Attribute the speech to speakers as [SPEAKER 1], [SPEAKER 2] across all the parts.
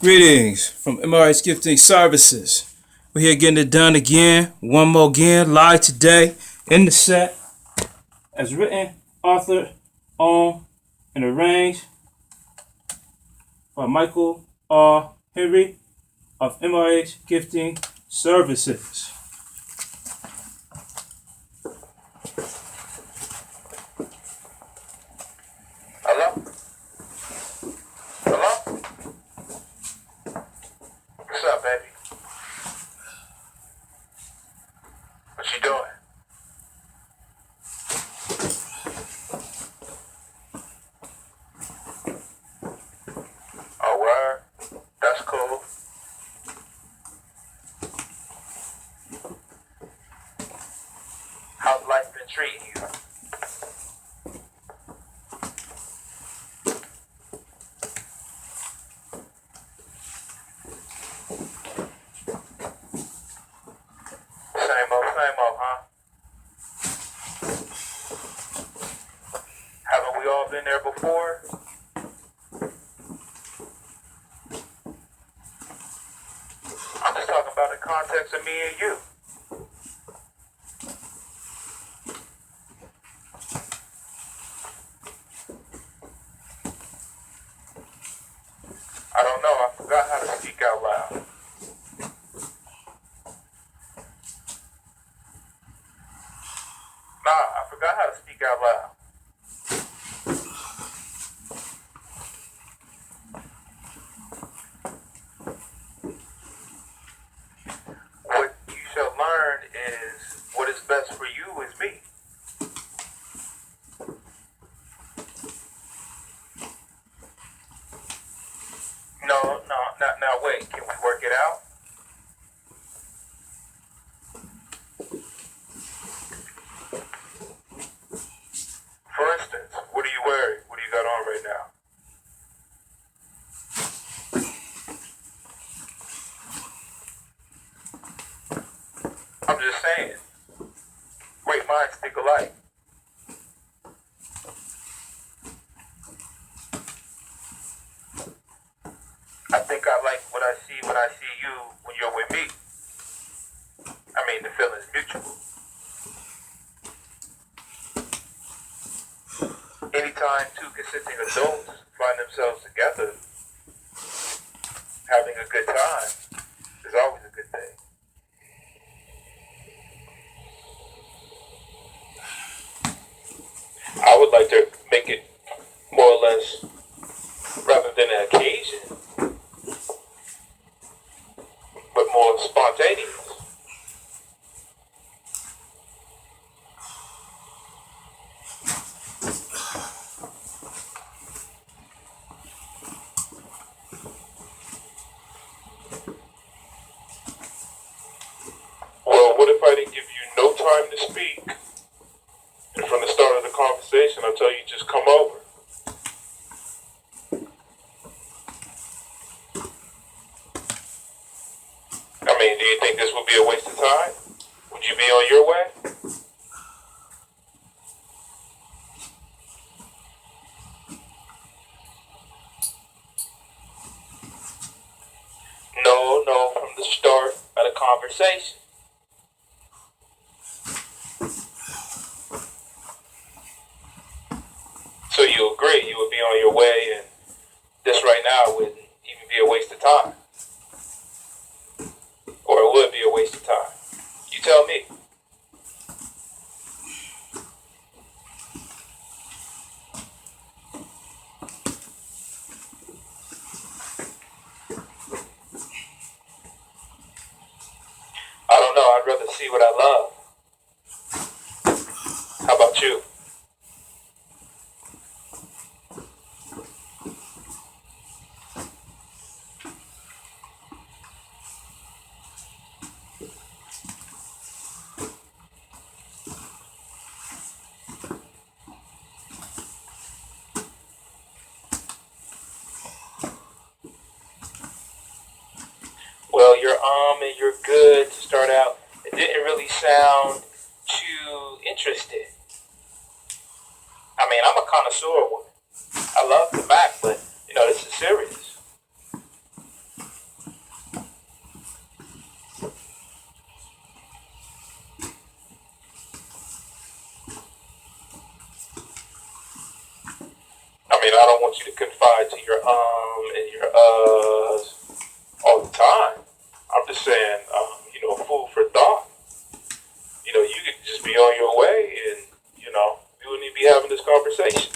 [SPEAKER 1] Greetings from MRH Gifting Services. We're here getting it done again, one more again, live today in the set, as written, authored, owned, and arranged by Michael R. Henry of MRH Gifting Services.
[SPEAKER 2] Hello? Hello? What's up, baby? What you doing? Oh, word? That's cool. How's life been treating you? Same old, huh? Haven't we all been there before? I'm just talking about the context of me and you. I don't know, I forgot how to speak out loud. Nah, I forgot how to speak out loud. What you shall learn is what is best for you is me. No, now wait, can we work it out? For instance, what are you wearing? What do you got on right now? I'm just saying, great minds think alike. I think I like what I see when I see you when you're with me. I mean, the feeling's mutual. Anytime two consenting adults find themselves together, having a good time is always a good thing. I would like to make it more or less, rather than an occasion, but more spontaneous. Well, what if I didn't give you no time to speak, and from the start of the conversation I tell you just come over? I mean, do you think this would be a waste of time? Would you be on your way? No, from the start of the conversation. So you agree you would be on your way, and this right now wouldn't even be a waste of time? Or it would be a waste of time? You tell me. I don't know, I'd rather see what I love. How about you? Well, you're and you're good to start out. It didn't really sound too interested. I mean, I'm a connoisseur woman. I love the Mac, but this is serious. you to confide to your and your all the time. I'm just saying, food for thought. You could just be on your way, and we wouldn't even be having this conversation.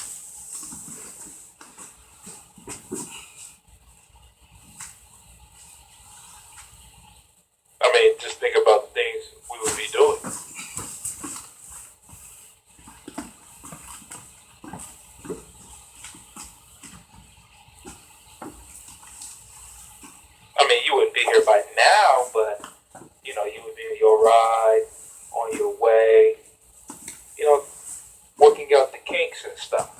[SPEAKER 2] I mean, just think about the things we would be doing. I mean, you wouldn't be here by now, but you would be on your ride, on your way, working out the kinks and stuff.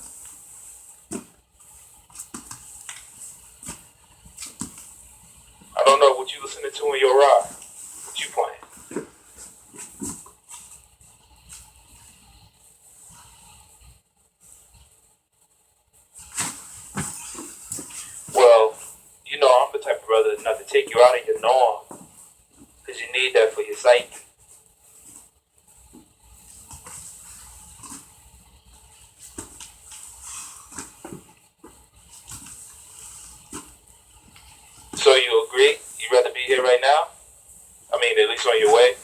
[SPEAKER 2] I don't know what you listening to in your ride. What you playing? Well, I'm the type of brother not to take you out of your norm, because you need that for your psyche. So you agree? You'd rather be here right now? I mean, at least on your way?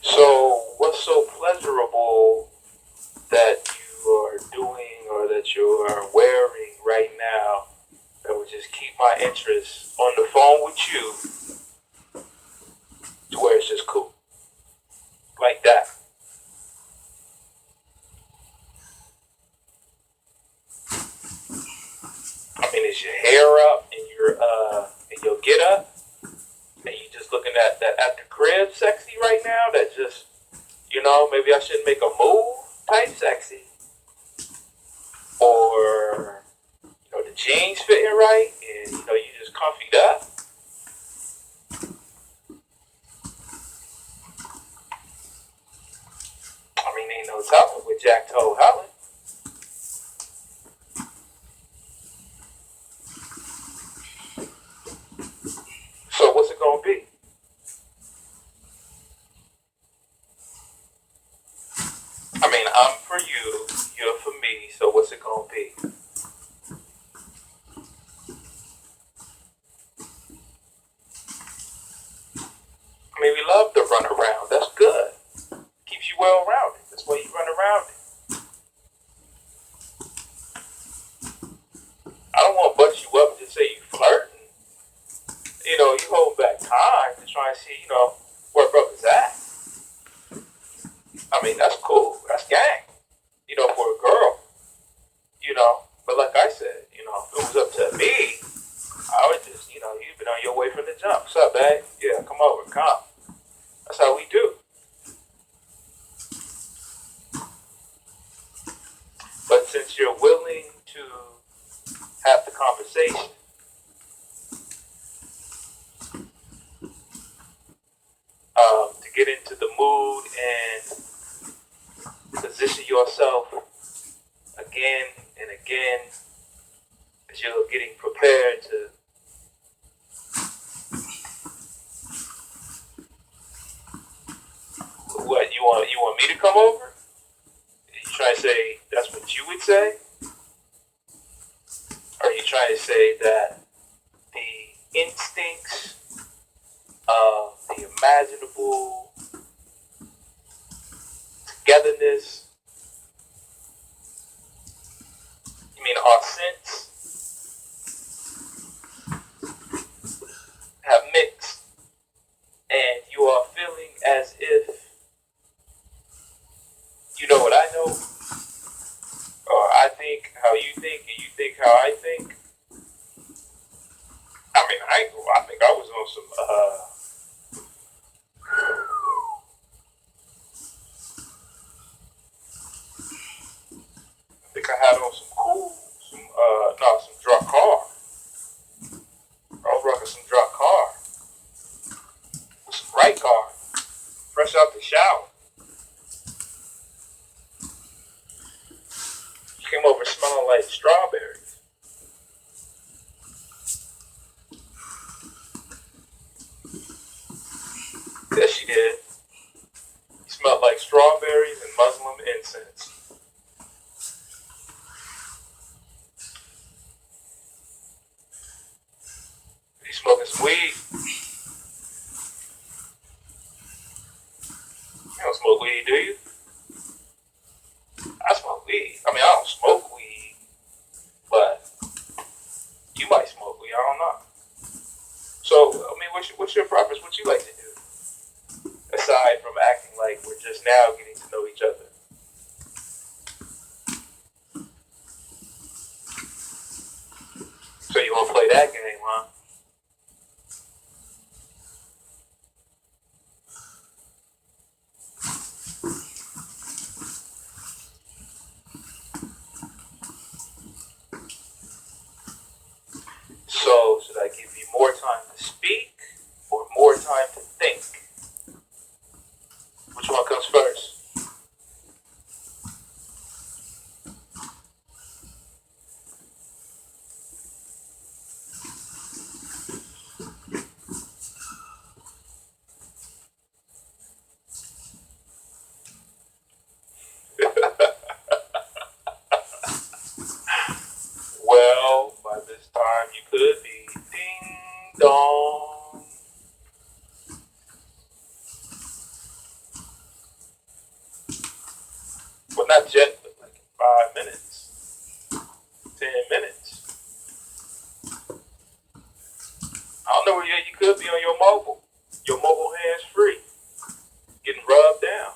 [SPEAKER 2] So, what's so pleasurable that you are doing or that you are wearing right now that would just keep my interest on the phone with you to where it's just cool? Like that. I mean, is your hair up and your get up and you just looking at the crib sexy right now that just, maybe I shouldn't make a move type sexy? Or, the jeans fitting right and, you just comfied up? I mean, ain't no talking with Jack Toe Helen. So what's it gonna be? I mean, I'm for you, you're for me, so what's it gonna be? I mean, we love to run around. That's good. Keeps you well rounded. That's why you run around it. I don't want to bust you up and just say you flirting. You hold back time to try and see, where brother's at. I mean, that's cool. That's gang. For a girl. But like I said, if it was up to me, I would just, you've been on your way from the jump. What's up, babe? Yeah, come over, come. That's how we do. But since you're willing to have the conversation, to get into the mood and position yourself again and again as you're getting prepared to what you want me to come over? You trying to say that's what you would say? Or are you trying to say that the instincts of the imaginable togetherness, you mean our sense, have mixed and you are feeling as if you know what I know, or I think how you think and you think how I think? I mean, I think I was on some, I think I had on some cool, some drop car. I was rocking some drop car with some like strawberries. Yes, she did. You smelled like strawberries and Muslim incense. You smoking some weed? You don't smoke weed, do you? I smoke weed. I mean, I don't smoke weed, but you might smoke weed. I don't know. So, I mean, what's your preference? What you like to do? Aside from acting like we're just now getting to know each other. So you want to play that game, huh? So, should I give you more time to speak or more time to think? Which one comes first? Well, by this time you could be ding dong. Well, not yet, but like in 5 minutes, 10 minutes. I don't know where you could be on your mobile hands free, getting rubbed down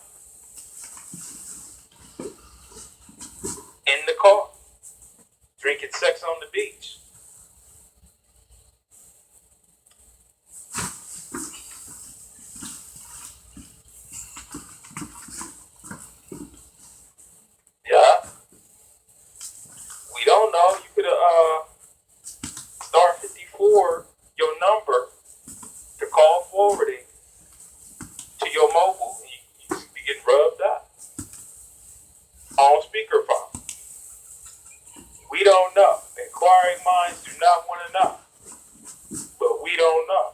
[SPEAKER 2] in the car, drinking sex on the beach. Yeah, we don't know. You could star 54 your number to call forwarding to your mobile. You could be getting rubbed up on speakerphone. We don't know. Inquiring minds do not want to know, but we don't know.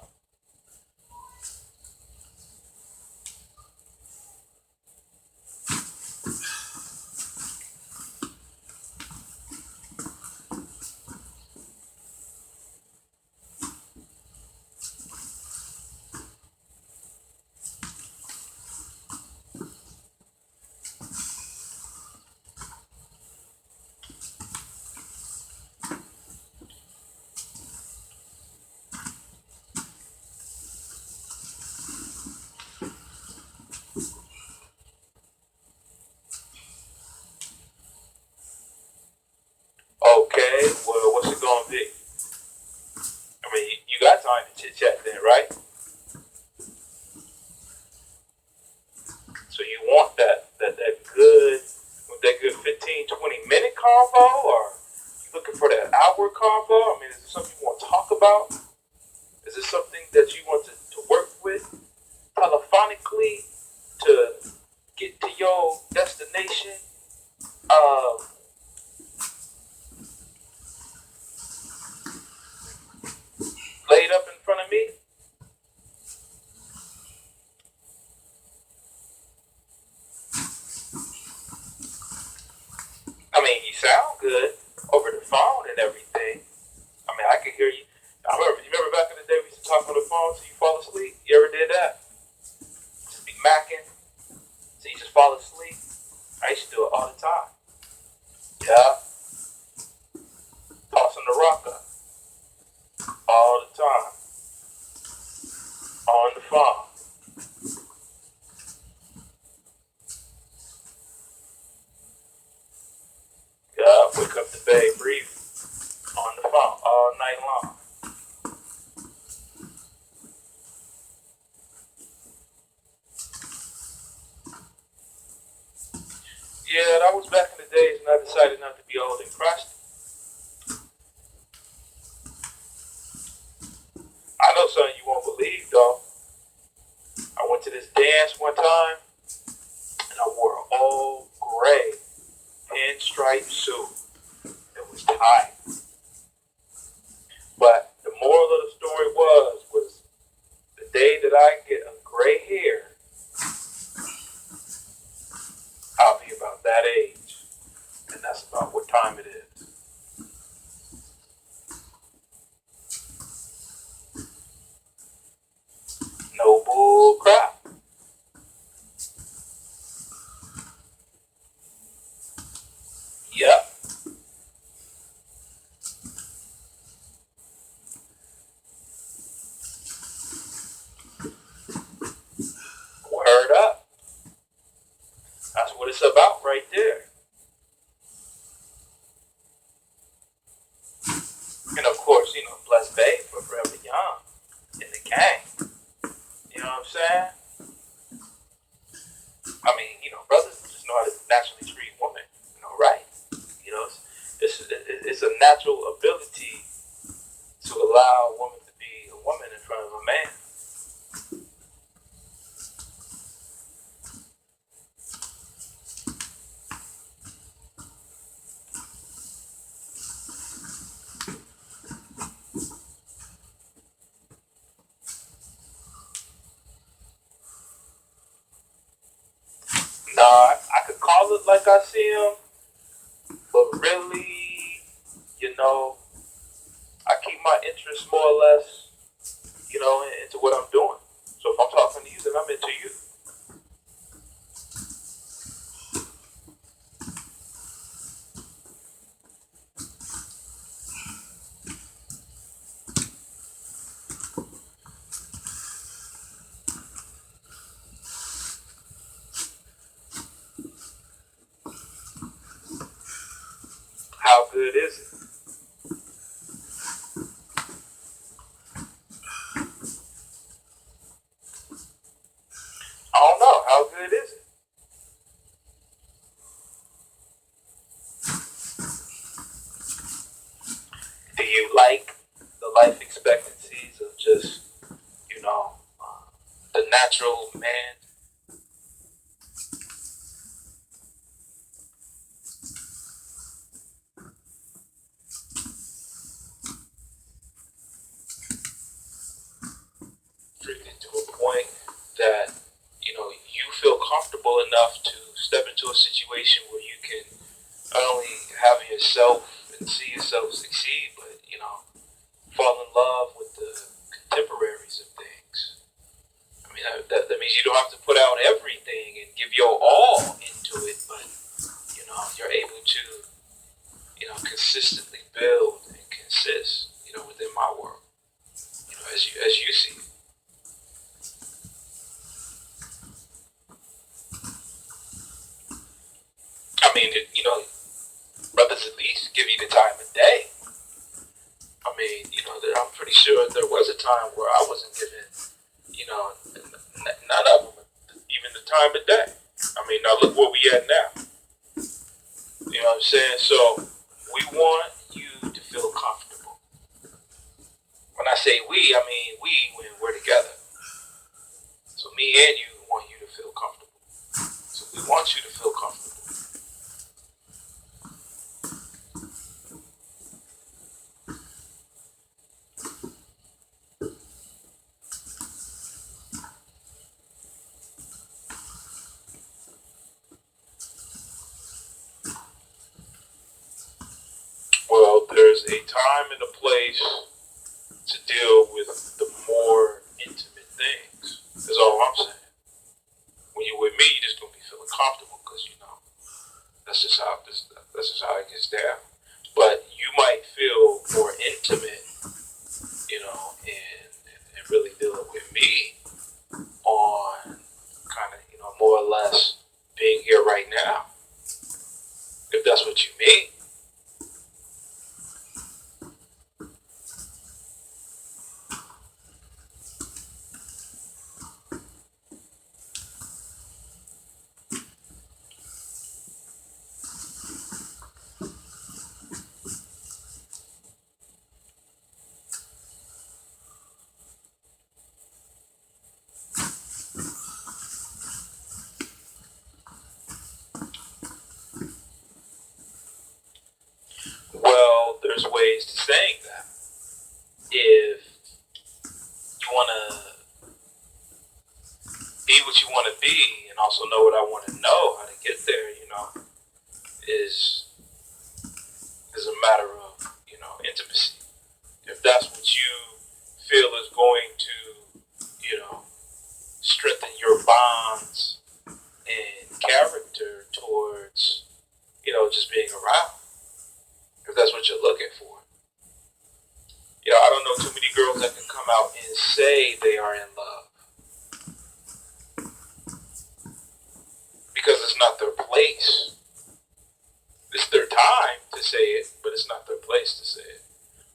[SPEAKER 2] Okay, well, what's it gonna be? I mean, you got time to chit chat then, right? So you want that good 15-20 minute convo, or you looking for that hour convo? I mean, is it something you want to talk about? Is it something that you want to work with telephonically to get to your destination? Laid up in front of me? I mean, you sound good over the phone and everything. I mean, I can hear you. You remember back in the day we used to talk on the phone till you fall asleep? You ever did that? Just be macking till you just fall asleep? I used to do it all the time. Yeah. Tossing the rocker all the time. On the phone. Yeah, wake up the bay, breathe on the phone all night long. Yeah, that was back in the days when I decided not to be old and crusty. I know something you won't believe though. I went to this dance one time and I wore an old gray pinstripe suit. tired. But the moral of the story was the day that I get a gray hair, I'll be about that age. And that's about what time it is. No bull crap. Yep. Word up. That's what it's about right there. And of course, bless Bay for forever young in the game. You know what I'm saying? I mean, brothers just know how to naturally treat women, right? You know, it's a natural ability to allow a woman to be a woman in front of a man. Nah, I could call it like I see him, but really, I keep my interests more or less, into what I'm doing. So if I'm talking to you, then I'm into you. How good is it? I don't know. How good is it? Do you like the life expectancies of just, the natural man? Driven to a point that, you feel comfortable enough to step into a situation where you can not only have yourself and see yourself succeed, but, fall in love with the contemporaries of things. I mean, that means you don't have to put out everything and give your all into it, but, you're able to, consistently build and consist, within my world, as you see it. I mean, brothers at least give you the time of day. I mean, I'm pretty sure there was a time where I wasn't given, none of them even the time of day. I mean, now look where we at now. You know what I'm saying? So we want you to feel comfortable. When I say we, I mean we when we're together. So me and you want you to feel comfortable. So we want you to feel comfortable. Well, there's a time and a place to deal with the more intimate things. That's all I'm saying. When you're with me, you're just gonna be feeling comfortable because that's just how it gets down. But you might feel more intimate, and really dealing with me on kind of more or less being here right now, if that's what you mean. saying that if you want to be what you want to be and also know what I want to know, how to get there, is a matter of, intimacy. If that's what you feel is going to, strengthen your bonds and character towards, just being around. If that's what you're looking for. I don't know too many girls that can come out and say they are in love. Because it's not their place. It's their time to say it, but it's not their place to say it.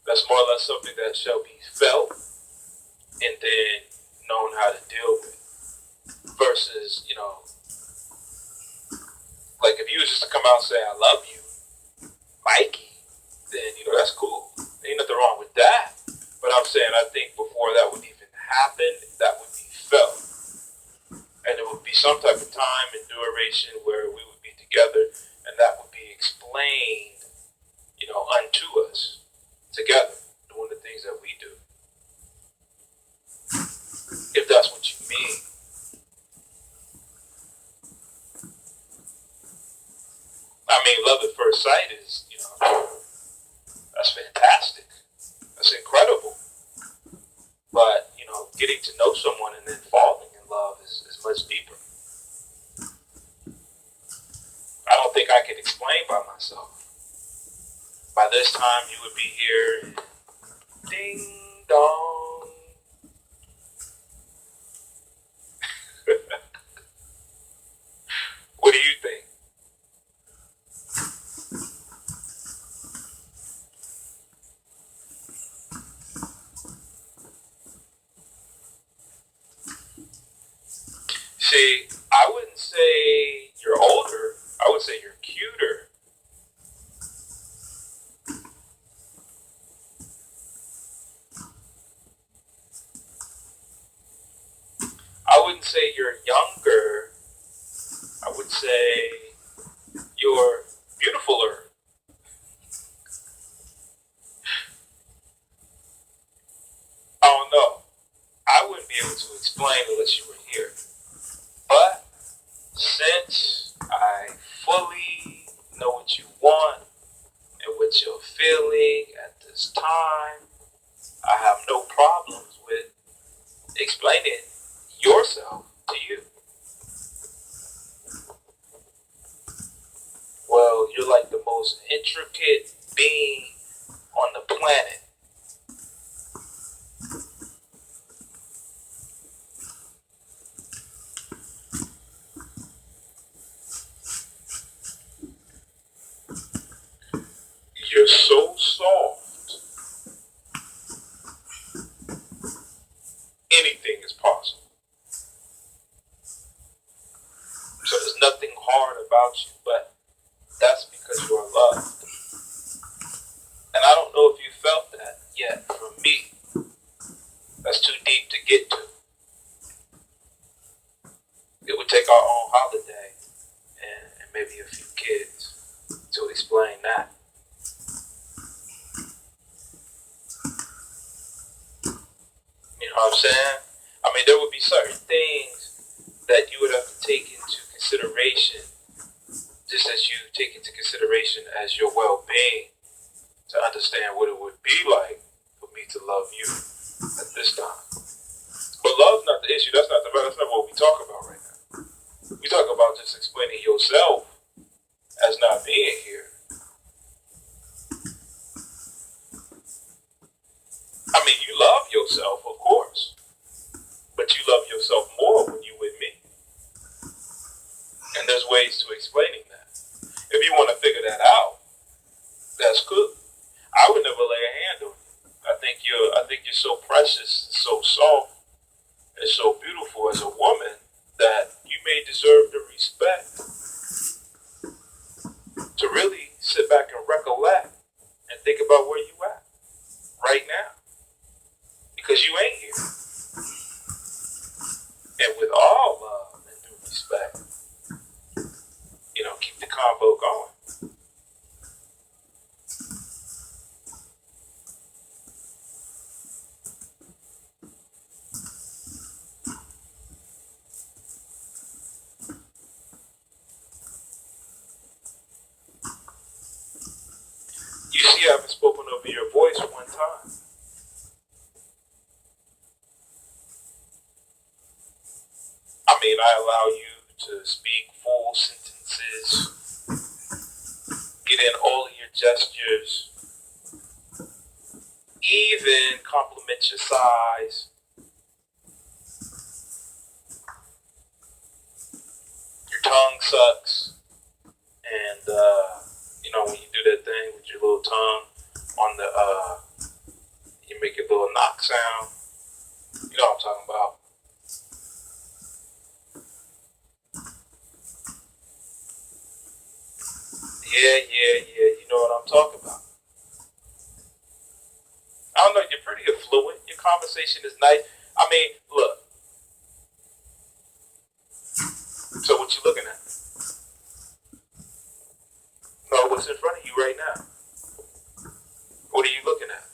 [SPEAKER 2] That's more or less something that shall be felt and then known how to deal with. Versus, like if you was just to come out and say, I love you, Mikey, then, that's cool. Ain't nothing wrong with that. But I'm saying, I think before that would even happen, that would be felt. And it would be some type of time and duration where we would be together and that would be explained, unto us together, doing the things that we do. If that's what you mean. I mean, love at first sight is, that's fantastic. That's incredible. But, getting to know someone and then falling in love is much deeper. I don't think I can explain by myself. By this time, you would be here and ding dong. What do you think? See, I wouldn't say you're older. I would say you're cuter. I wouldn't say you're younger. I would say you're beautifuler. I don't know. I wouldn't be able to explain unless you were here. But since I fully know what you want and what you're feeling at this time, I have no problems with explaining yourself to you. Well, you're like the most intricate being on the planet. You're so soft. Anything is possible. So there's nothing hard about you, but that's because you are loved. And I don't know if you felt that yet from me. That's too deep to get to. It would take our own holiday and maybe a few kids to explain that. You know what I'm saying? I mean, there would be certain things that you would have to take into consideration, just as you take into consideration as your well-being, to understand what it would be like for me to love you at this time. But love's not the issue. That's not what we talk about right now. We talk about just explaining yourself as not being here. I mean, you love yourself, of course, but you love yourself more when you're with me. And there's ways to explaining that. If you want to figure that out, that's good. I would never lay a hand on you. I think you're so precious, so soft, and so beautiful as a woman that you may deserve the respect to really sit back and recollect and think about where you at right now. Because you ain't here. And with all love and due respect, keep the combo going. you haven't spoken over your voice one time. I mean, I allow you to speak full sentences, get in all of your gestures, even compliment your size. Your tongue sucks, and when you do that thing with your little tongue on the, you make a little knock sound. You know what I'm talking about. Yeah. You know what I'm talking about. I don't know. You're pretty affluent. Your conversation is nice. I mean, look. So what you looking at? No, what's in front of you right now? What are you looking at?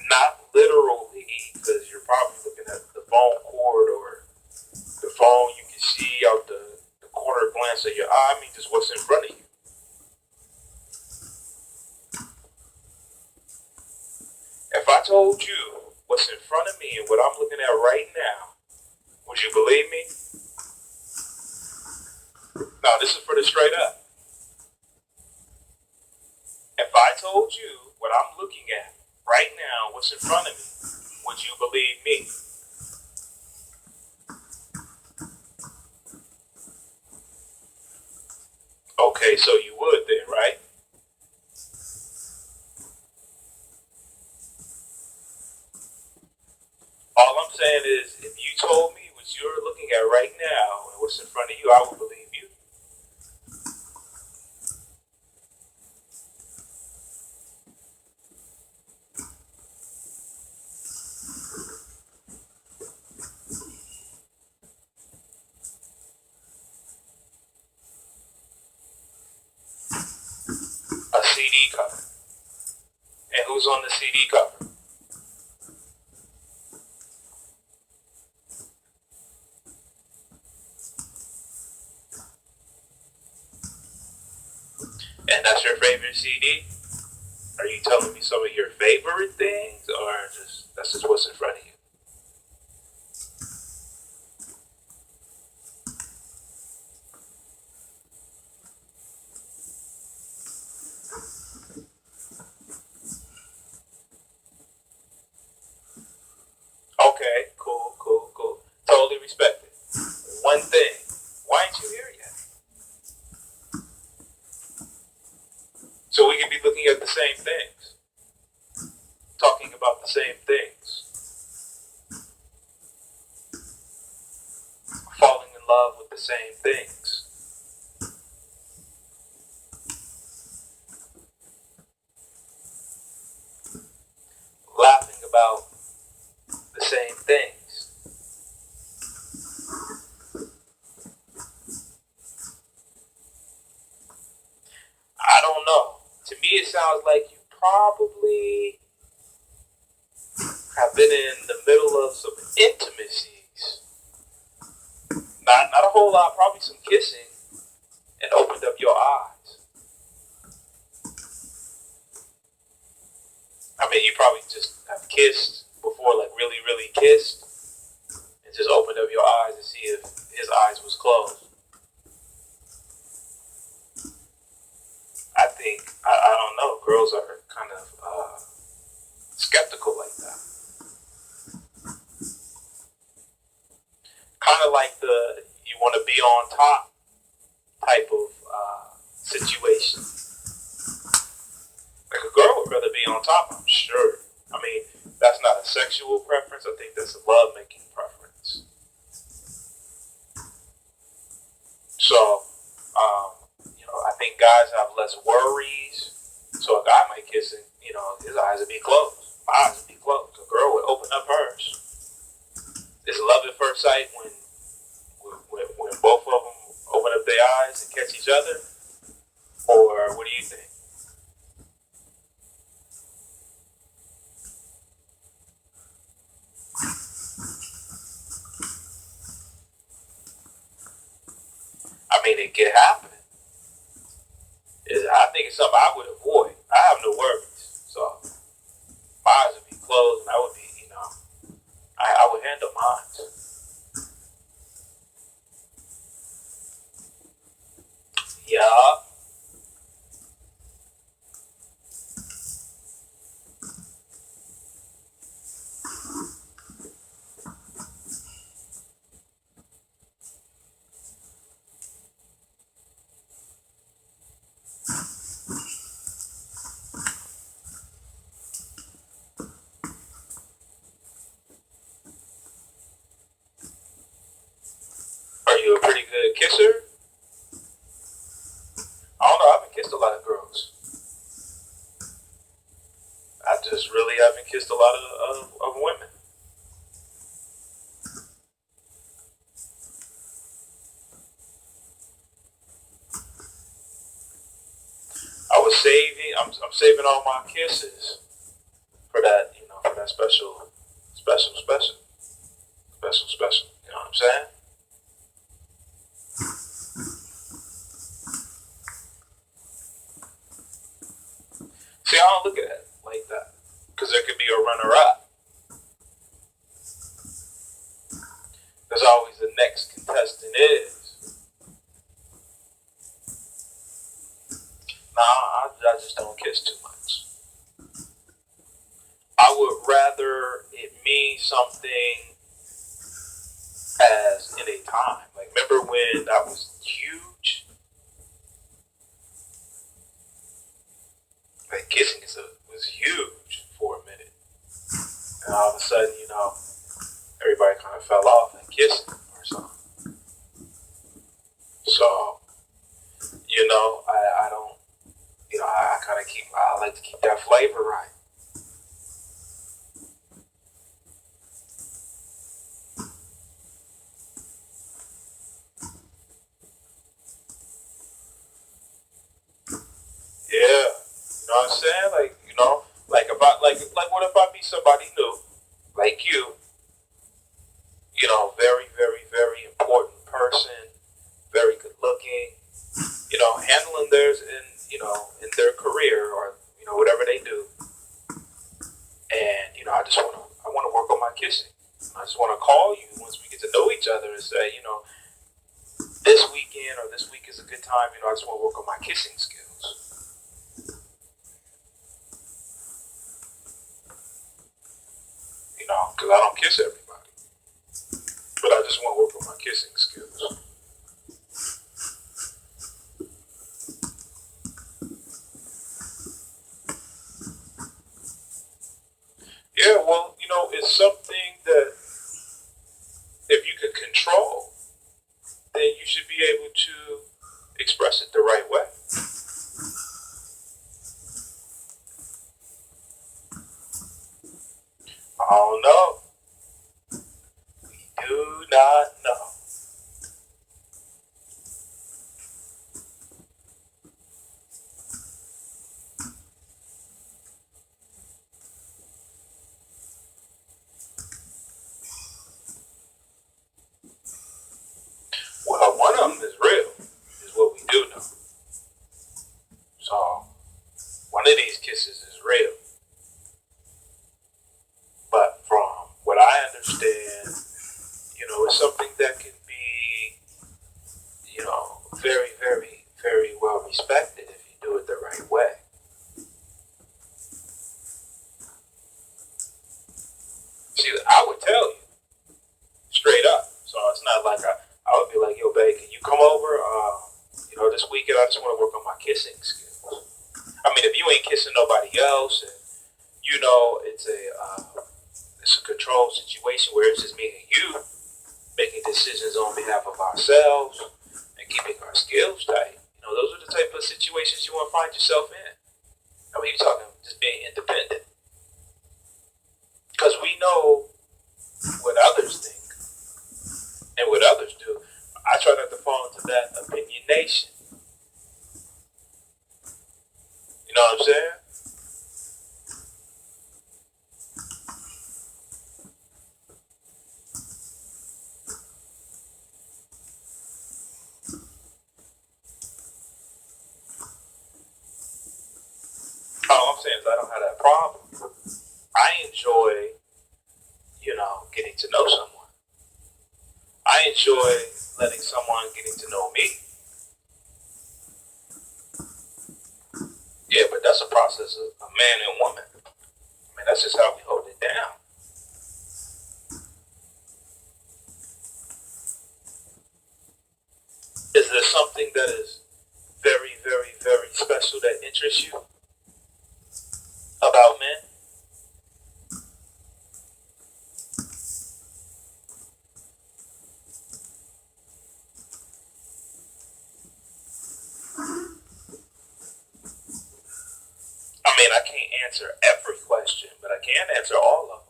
[SPEAKER 2] Not literally, because you're probably looking at the phone cord or the phone you can see out the corner glance of your eye. I mean, just what's in front of you. If I told you what's in front of me and what I'm looking at right now, would you believe me? No, this is for the straight up. If I told you what I'm looking at right now, what's in front of me, would you believe me? Okay, so you would then, right? All I'm saying is, if you told me what you're looking at right now and what's in front of you, I would believe you. A CD cover. And who's on the CD cover? And that's your favorite CD? Are you telling me some of your favorite things, or that's just what's in front of you? Okay, cool. Totally respect it. One thing. Why ain't you here yet? So we can be looking at the same things, talking about the same things, falling in love with the same things. Laughing about the same things. I don't know. To me, it sounds like you probably have been in the middle of some intimacies. Not a whole lot, probably some kissing, and opened up your eyes. I mean, you probably just have kissed before, like really kissed, and just opened up your eyes to see if his eyes was closed. I think, I don't know, girls are kind of skeptical like that. Kind of like the you want to be on top type of situation. Like a girl would rather be on top, I'm sure. I mean, that's not a sexual preference. I think that's a love-making preference. So, I think guys have less worries. So a guy might kiss and, his eyes would be closed. My eyes would be closed. A girl would open up hers. It's love at first sight when both of them open up their eyes and catch each other? Or what do you think? I mean, it can happen. I think it's something I would avoid. I have no worries, so my eyes would be closed, and I would be, I would handle mine. Yeah. Are you a pretty good kisser? I don't know. I haven't kissed a lot of girls. I just really haven't kissed a lot of women. I was saving. I'm saving all my kisses for that. For that special. You know what I'm saying? See, I don't look at it like that because there could be a runner-up. There's always the next contestant is. Nah, I just don't kiss too much. I would rather it mean something as in a time. Like, remember when that was huge? Like, kissing was huge for a minute. And all of a sudden, everybody kind of fell off and kissing or something. So, I don't, I kind of I like to keep that flavor right. Yeah. You know what I'm saying? Like, like what if I meet somebody new, like you, very, very, very important person, very good looking, handling theirs in their career or, whatever they do. And, I want to work on my kissing. I just want to call you once we get to know each other and say, this weekend or this week is a good time, I just want to work on my kissing skills. Because I don't kiss everybody. But I just want to work on my kissing skills. Yeah, well, it's something that if you can control, then you should be able to express it the right way. I don't know. We do not know. Well, one of them is real, is what we do know. So, one of these kisses is real. But from what I understand, it's something that can be, very, very, very well respected if you do it the right way. See, I would tell you straight up. So it's not like I would be like, yo, babe, can you come over? This weekend I just want to work on my kissing skills. I mean, if you ain't kissing nobody else, and it's a controlled situation where it's just me and you making decisions on behalf of ourselves and keeping our skills tight. Those are the type of situations you want to find yourself in. I mean, you're talking just being independent. Because we know what others think and what others do. I try not to fall into that opinionation. You know what I'm saying? don't have that problem. I enjoy, getting to know someone. I enjoy letting someone getting to know me. Yeah, but that's a process of a man and woman. I mean, that's just how we hold it down. Is there something that is very, very, very special that interests you about men? I mean, I can't answer every question, but I can answer all of them.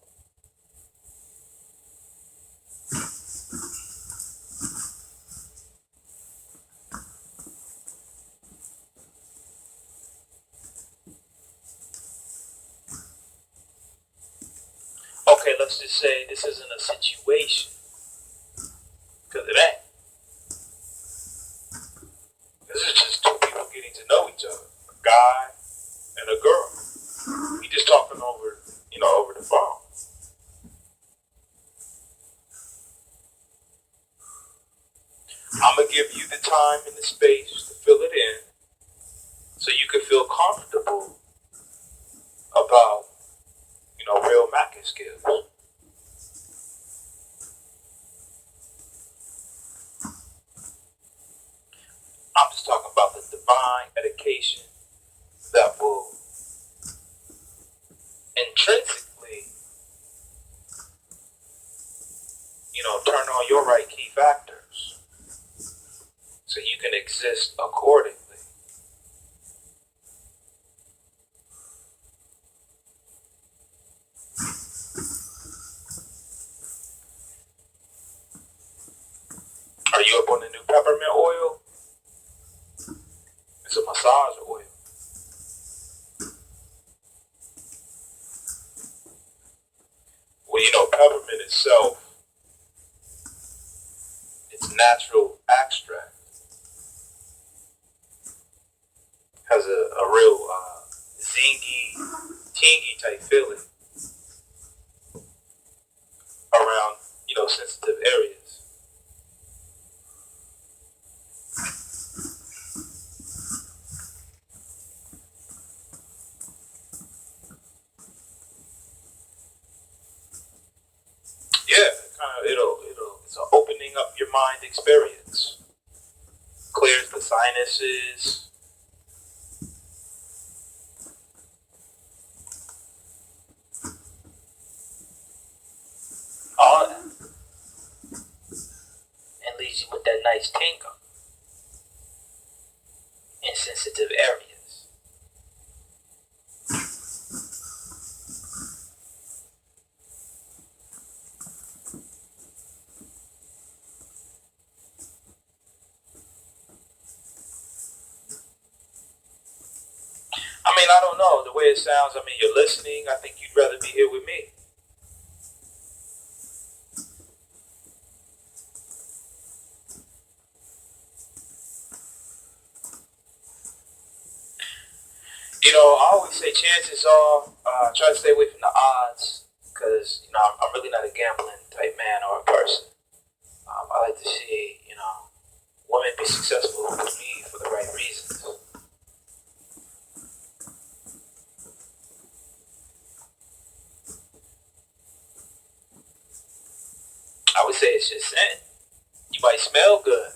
[SPEAKER 2] Okay, let's just say this isn't a situation, because it ain't. This is just two people getting to know each other, a guy and a girl. We just talking over the phone. I'm gonna give you the time and the space to fill it in, so you can feel comfortable about, real Macking skills. I'm just talking about the divine education that will intrinsically, turn on your right key factors so you can exist accordingly. Are you up on the new peppermint oil? It's a massage oil. Well, peppermint itself, its natural extract, has a real zingy, tingy type feeling around, sensitive areas. Yeah, it's an opening up your mind experience. Clears the sinuses. All that. And leaves you with that nice tingle in sensitive areas. I mean, I don't know. The way it sounds, you're listening. I think you'd rather be here with me. I always say chances are, try to stay away from the odds, because, I'm really not a gambling type man or a person. I like to see, women be successful with me for the right reasons. I would say it's just scent. You might smell good.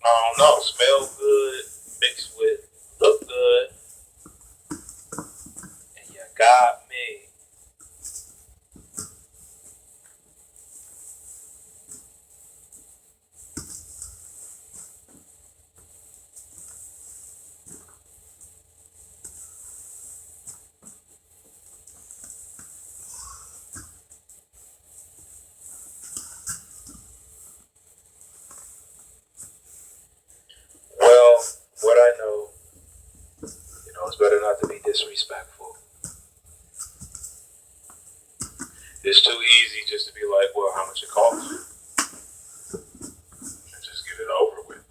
[SPEAKER 2] I don't know, smell good mixed with look good, and you got me. Well, It's too easy just to be like, well, how much it costs, and just get it over with.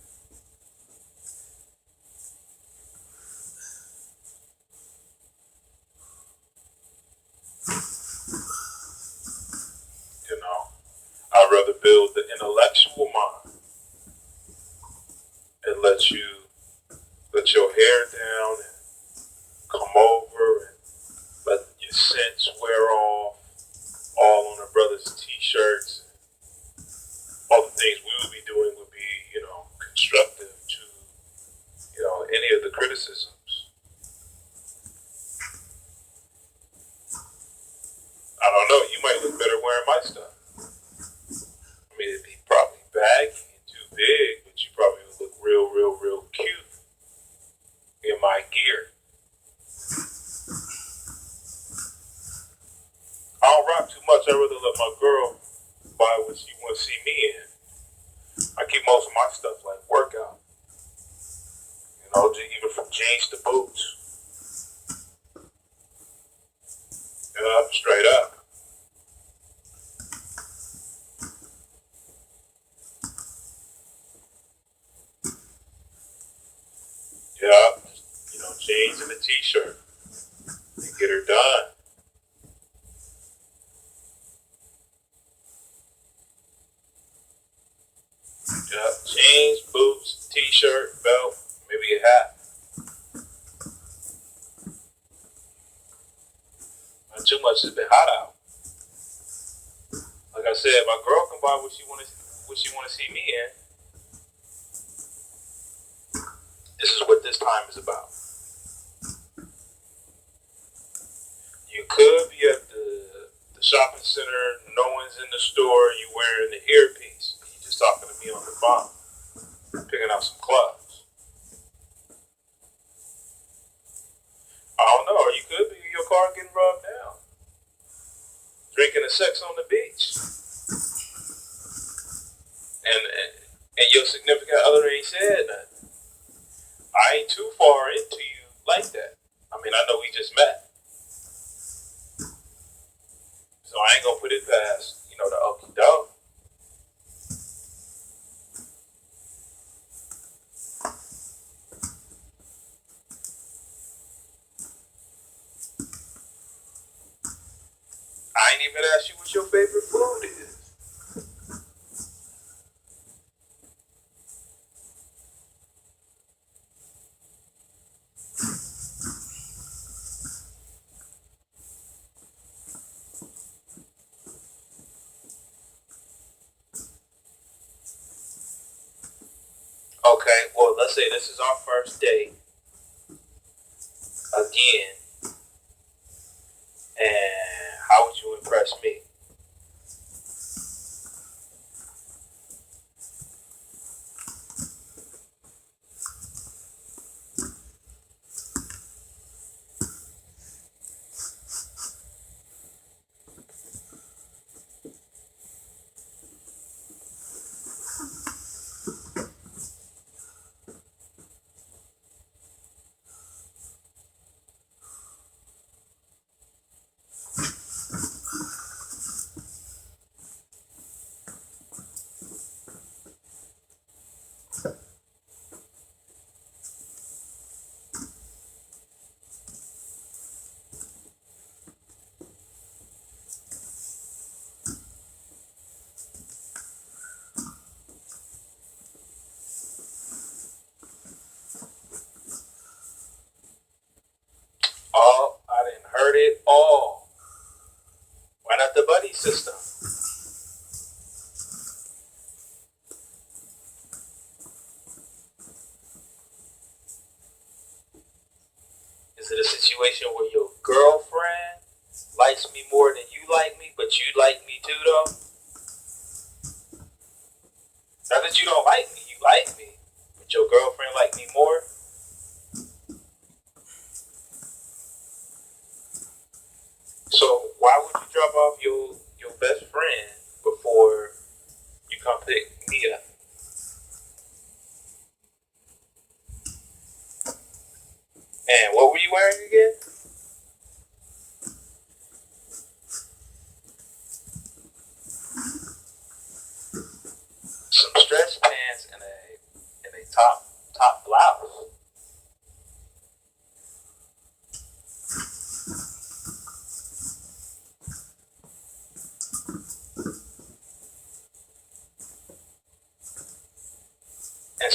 [SPEAKER 2] You know, I'd rather build the intellectual mind and let your hair down and come over and let your scents wear off, all on a brother's t-shirts. All the things we would be doing would be, constructive to, any of the criticisms. I don't know, you might look better wearing my stuff. I mean, it'd be probably baggy and too big, but you probably would look real, real, real cute in my gear. I don't rock too much. I'd rather let my girl buy what she wants to see me in. I keep most of my stuff like workout. Even from jeans to boots. Straight up. Yeah, jeans and a t-shirt. And get her done. Yeah, jeans, boots, t-shirt, belt, maybe a hat. Not too much. It's been hot out. Like I said, my girl can buy what she want to see me in. This is what this time is about. You could be at the shopping center, no one's in the store, you wearing the earpiece, and you just talking to me on the phone, picking out some clothes. I don't know, or you could be in your car getting rubbed down, drinking and sex on the beach, and your significant other ain't said nothing. I ain't too far into you like that. I mean, I know we just met. So I ain't gonna put it past, the okie doke. I ain't even asked you what your favorite food is. Okay, well, let's say this is our first date again, and how would you impress me? Oh, I didn't heard it all. Why not the buddy system? Is it a situation where your girlfriend likes me more than you like me, but you like me too, though? Not that you don't like me, you like me, but your girlfriend like me more? So why would you drop off your best friend before you come pick me up? And what were you wearing again?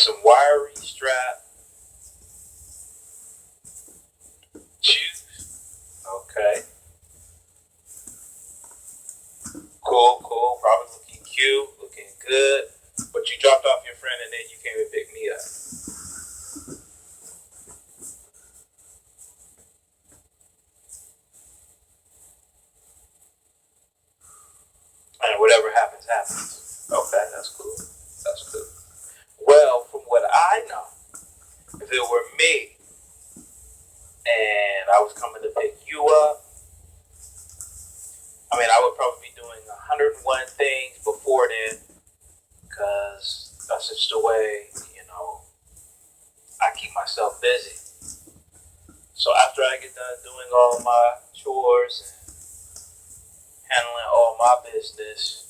[SPEAKER 2] some wiry strap shoes. Okay. Cool. Probably looking cute, looking good. But you dropped off your friend and then you came and picked me up. And whatever happens, happens. Okay, that's cool. That's good. Well, from what I know, if it were me and I was coming to pick you up, I mean, I would probably be doing 101 things before then, because that's just the way, I keep myself busy. So after I get done doing all my chores and handling all my business,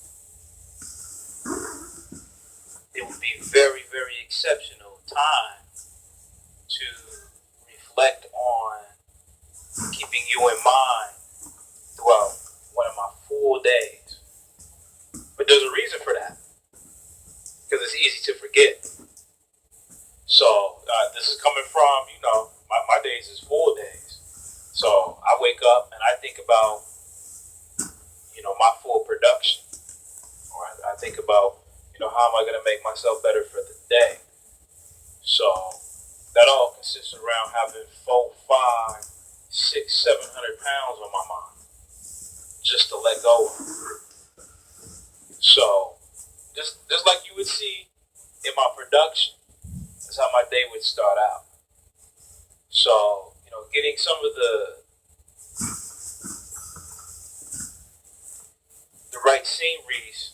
[SPEAKER 2] it would be very, very exceptional time to reflect on keeping you in mind throughout one of my full days. But there's a reason for that, because it's easy to forget. So this is coming from, my days is full days. So I wake up and I think about, my full production. Or I think about, how am I going to make myself better for the day? So that all consists around having 4, 5, 6, 700 pounds on my mind just to let go of. So just like you would see in my production, that's how my day would start out. So, getting some of the right sceneries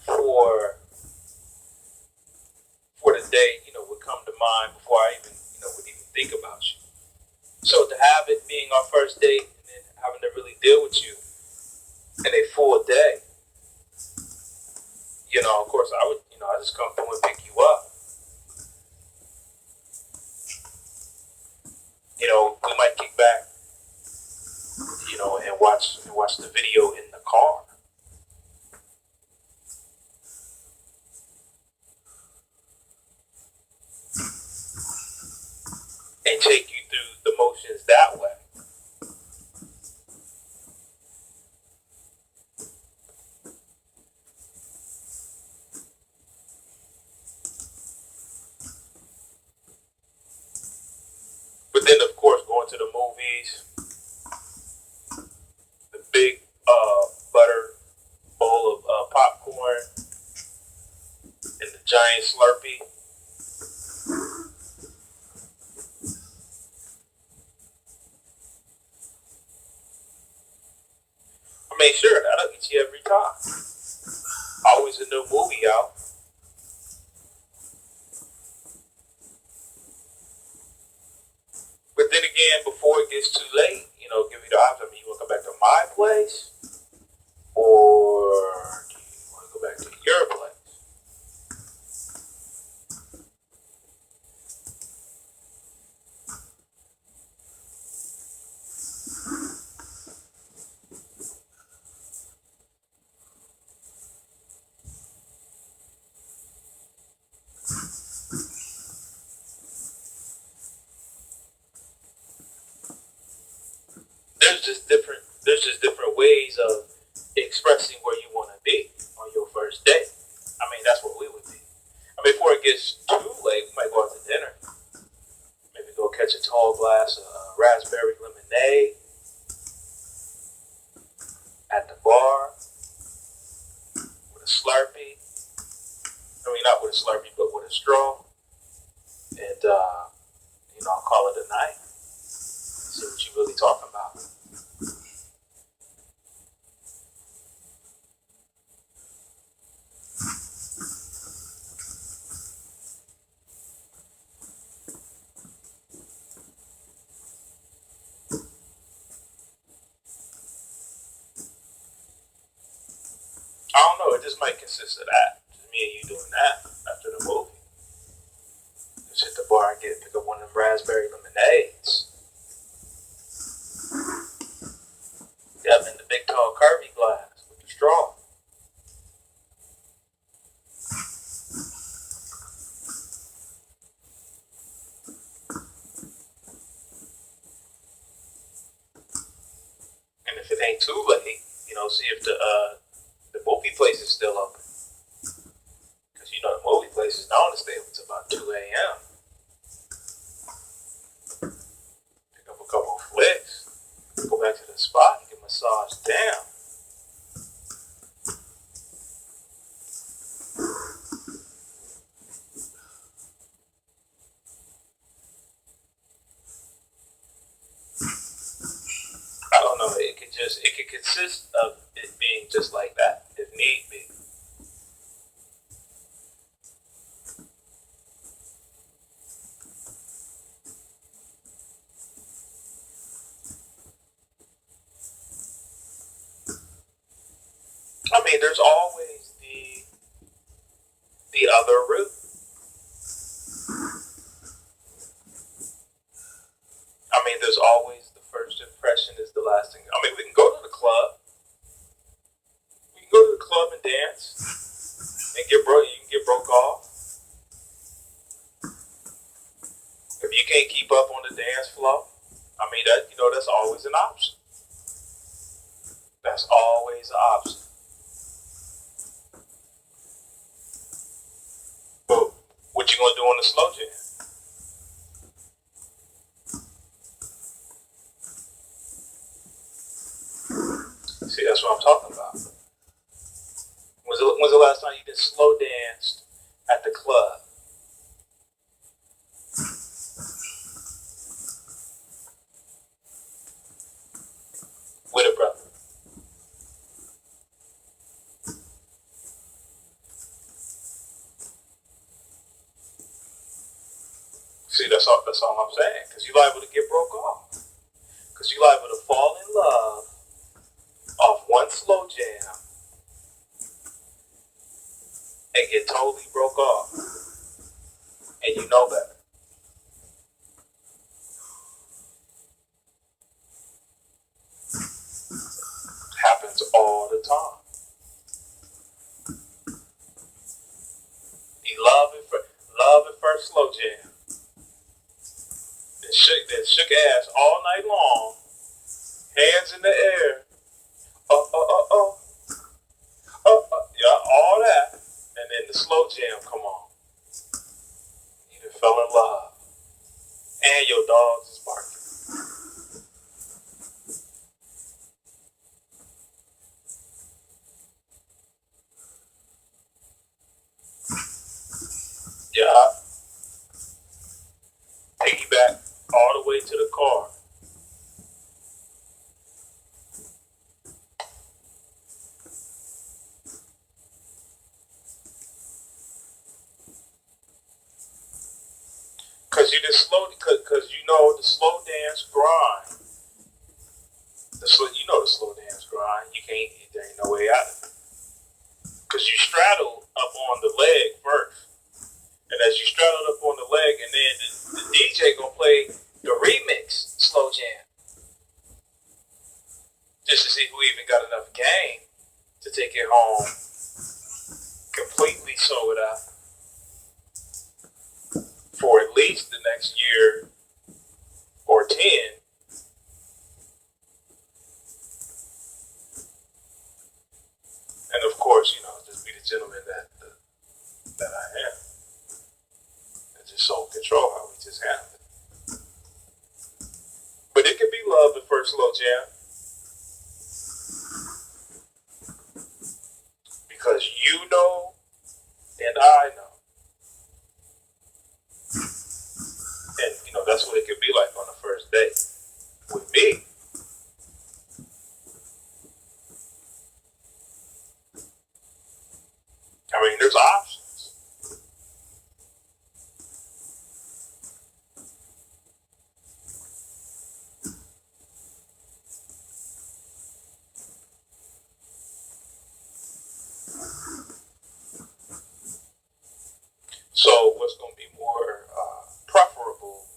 [SPEAKER 2] for the day, would come to mind before I even, would even think about you. So to have it being our first date and then having to really deal with you in a full day, of course I would, I just come through and pick you up. We might kick back, and watch the video in the car. And take you through the motions that way. But then, of course, going to the movies, the big butter bowl of popcorn and the giant Slurpee. I mean, sure, that'll get you every time. Always a new movie out. But then again, before it gets too late, give me the option. I mean, you want to come back to my place? Or do you want to go back to your place? There's just different ways of expressing where you want to be on your first date. I mean, that's what we would be. I mean, before it gets too late, we might go out to dinner. Maybe go catch a tall glass of raspberry lemonade at the bar with a Slurpee. I mean, not with a Slurpee, but with a straw. And, I'll call it a night. See what you're really talking about. I don't know. It just might consist of that. Just me and you doing that after the movie. Just hit the bar and pick up one of them raspberry lemonades. Yep, in the big tall curvy glass with the straw. See if the movie place is still open. Because the movie place is known to stay open until about 2 a.m. Pick up a couple of flicks, go back to the spot, and get massaged down. I don't know. It could consist of it being just like that, if need be. I mean, there's always the other route. I mean, there's always the first impression is the last thing. I mean, we can go to the club. We can go to the club and dance and get broke. You can get broke off. If you can't keep up on the dance floor, I mean that's always an option. That's always an option. But what you gonna do on the slow jam? See, that's what I'm talking about. When's the last time you been slow danced at the club? With a brother. See, that's all I'm saying. Because you're liable to get broke off. Because you're liable to fall in love off one slow jam and get totally broke off. And you know better. Happens all the time. You love at first slow jam. Then shook ass all night long. Hands in the air. Yeah, all that. And then the slow jam come on. You done fell in love. And your dogs is barking. Yeah. Piggyback all the way to the car. Cause the slow dance grind. The slow dance grind. There ain't no way out of it. Cause you straddle up on the leg first. And as you straddle up on the leg, and then the DJ gonna play the remix slow jam. Just to see who even got enough game to take it home, completely sew it out for at least the next year or 10. And of course, just be the gentleman that I am. And just so control how we just handle it. But it can be love at first slow jam. Because you know and I know. And that's what it could be like on the first date. With me. I mean, there's options. So what's going to be more preferable,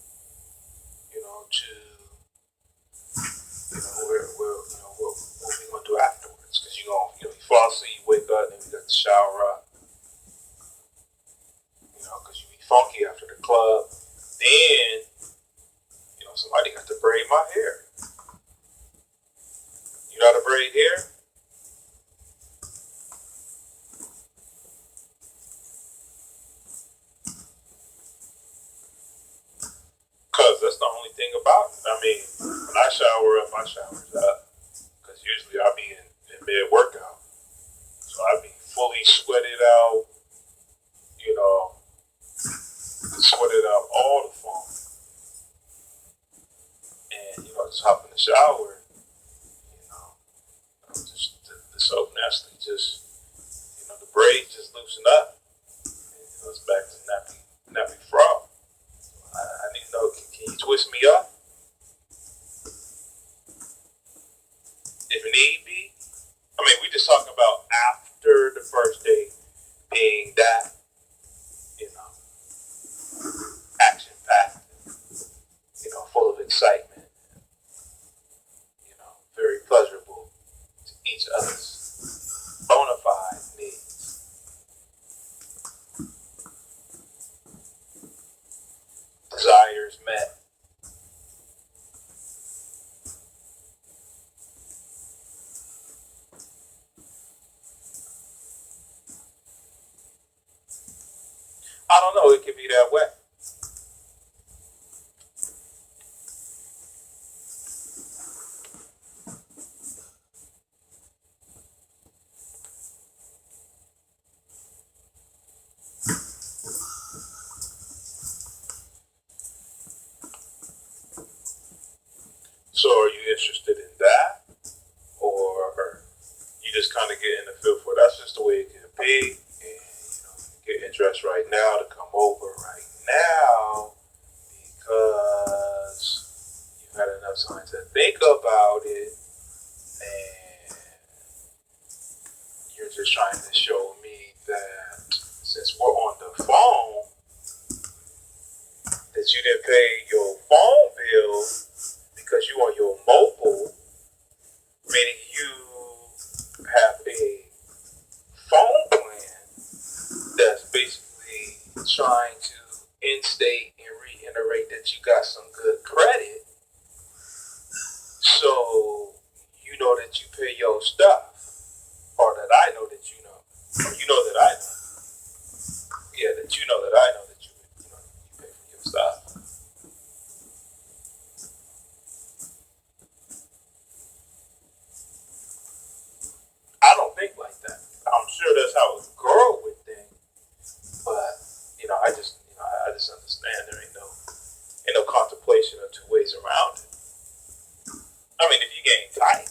[SPEAKER 2] what we going to do afterwards? Because you fall asleep, you wake up, and then you got the shower up. Because you be funky after the club. Then, somebody got to braid my hair. You know how to braid hair? naturally just, the braids just loosen up. And it goes back to nappy frog. I need to know, can you twist me up if need be? I mean, we just talking about after the first day being that, action packed, full of excitement, very pleasurable to each other's bona fide needs. Desires met. I don't know, it could be that way. So are you interested in that? Or you just kind of getting a feel for that's just the way it can be? And, get interest right now to come over right now because you've had enough time to think about it and you're just trying to show me that since we're on the phone, that you didn't pay your phone bill because you on your mobile, meaning you have a phone plan that's basically trying to instate and reiterate that you got some good credit. So you know that you pay your stuff, or that I know that you know, or you know that I know. Yeah, that you know that I know that you pay for your stuff. I don't think like that. I'm sure that's how a girl would think, but I just understand there ain't no contemplation or two ways around it. I mean, if you game tight,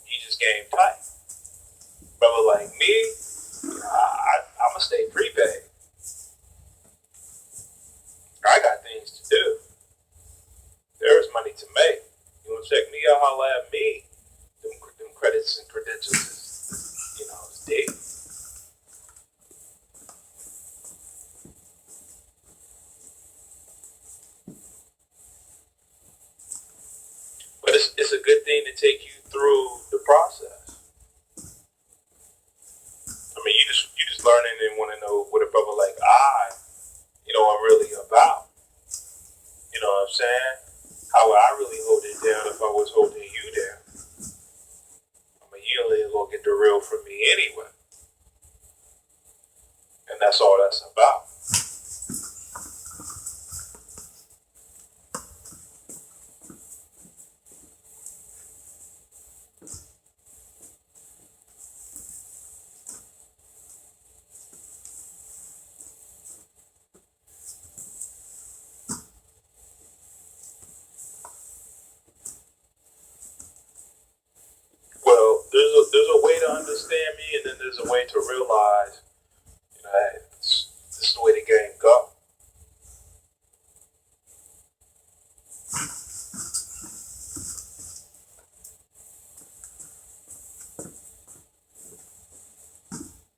[SPEAKER 2] you just game tight. Brother like me, I'ma stay prepaid. I got things to do. There's money to make. You wanna check me out? Holla at me. Them credits and credentials is deep. But it's a good thing to take you through the process. I mean, you just learning and want to know what a brother like I'm really about. You know what I'm saying? How would I really hold it down if I was holding you down? I mean, you only gonna get the real from me anyway, and that's all that's about. Well, there's a way to understand me, and then there's a way to realize, hey, this is the way the game go.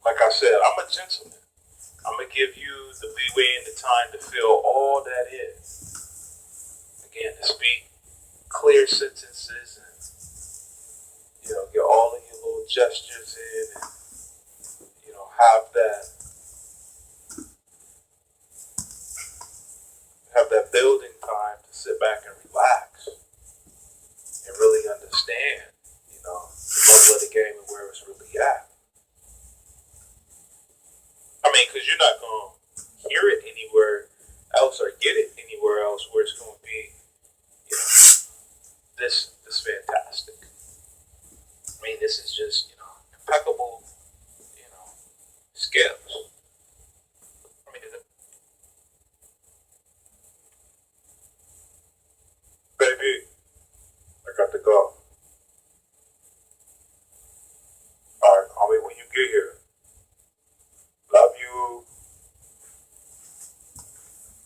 [SPEAKER 2] Like I said, I'm a gentleman. I'm gonna give you the leeway and the time to feel all that is. Again, to speak clear sentences and get all of your little gestures in, and have that building time to sit back and relax and really understand